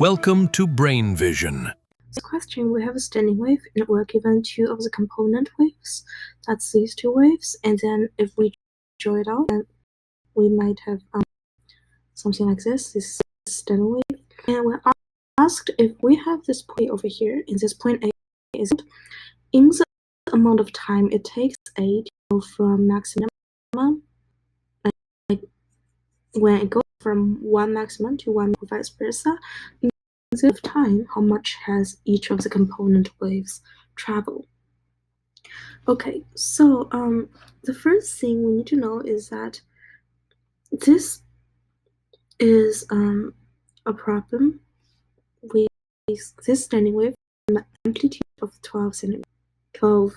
Welcome to Brain Vision. This question, we have a standing wave and we're given two of the component waves. That's these two waves, and then if we draw it out, then we might have something like this. This is a standing wave, and we're asked if we have this point over here, and this point A is in the amount of time it takes A to go from maximum, like when it goes from one maximum to one vice versa, in the time, how much has each of the component waves traveled? Okay, so the first thing we need to know is that this is a problem with this standing wave an amplitude of 12 centimeters. 12,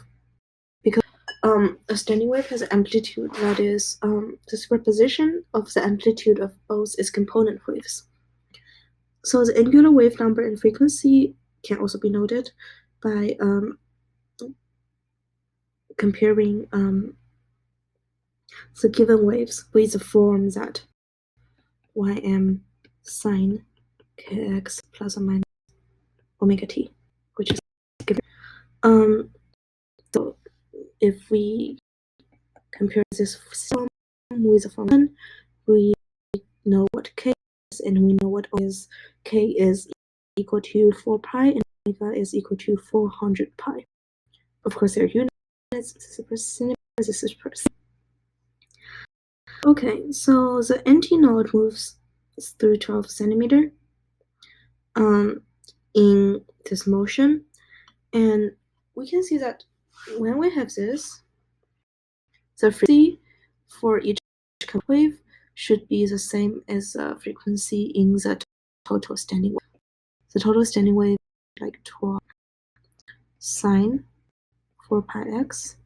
because a standing wave has an amplitude that is the superposition of the amplitude of both its component waves. So the angular wave number and frequency can also be noted by comparing the given waves with the form that ym sine kx plus or minus omega t, which is given. So if we compare this form with the form 1, we know what k is, and we know what is k is equal to 4 pi and omega is equal to 400 pi. Of course, they're units. This is per centimeter, this is per centimeter. Okay, so the antinode moves through 12 centimeter in this motion, and we can see that when we have this, the frequency for each wave should be the same as the frequency in the total standing wave. The total standing wave is like 12 sine 4 pi x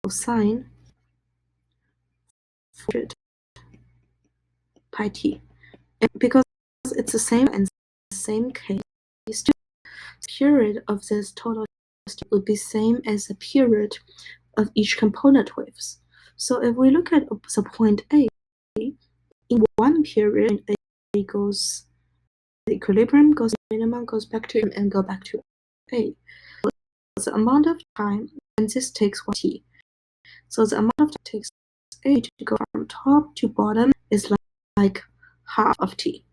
cosine 400 pi t. And because it's the same and same case, the period of this total would be same as the period of each component waves. So if we look at the point A, in one period, A goes, the equilibrium goes minimum, goes back to and go back to A. So the amount of time, and this takes 1 t. So the amount of time it takes A to go from top to bottom is like half of t.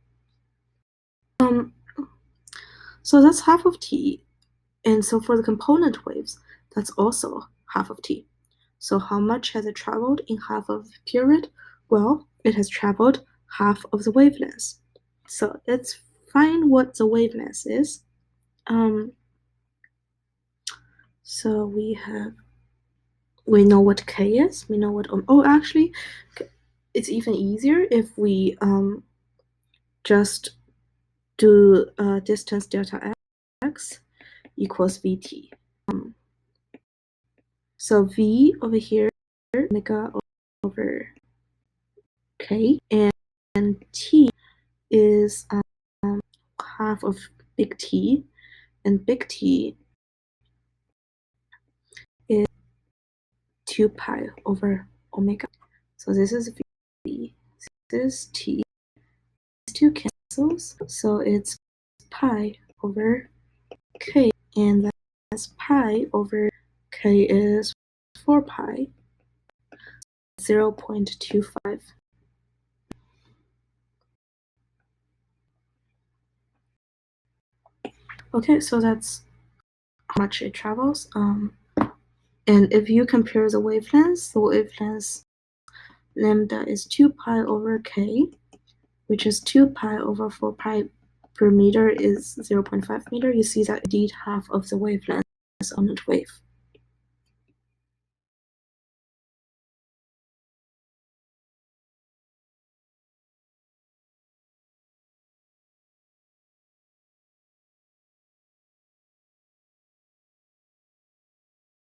So that's half of t, and so for the component waves, that's also half of t. So how much has it traveled in half of the period? Well, it has traveled half of the wavelength. So let's find what the wavelength is. So we know what k is. We know what actually, it's even easier if we just do distance delta x equals vt. So v over here, omega over k, and t is half of big T, and big T is 2 pi over omega. So this is v, this is t. These two cancels, so it's pi over k, and that's pi over k is 4 pi, 0.25. Okay, so that's how much it travels. And if you compare the wavelength lambda is 2 pi over k, which is 2 pi over 4 pi per meter is 0.5 meter. You see that indeed half of the wavelength is on the wave.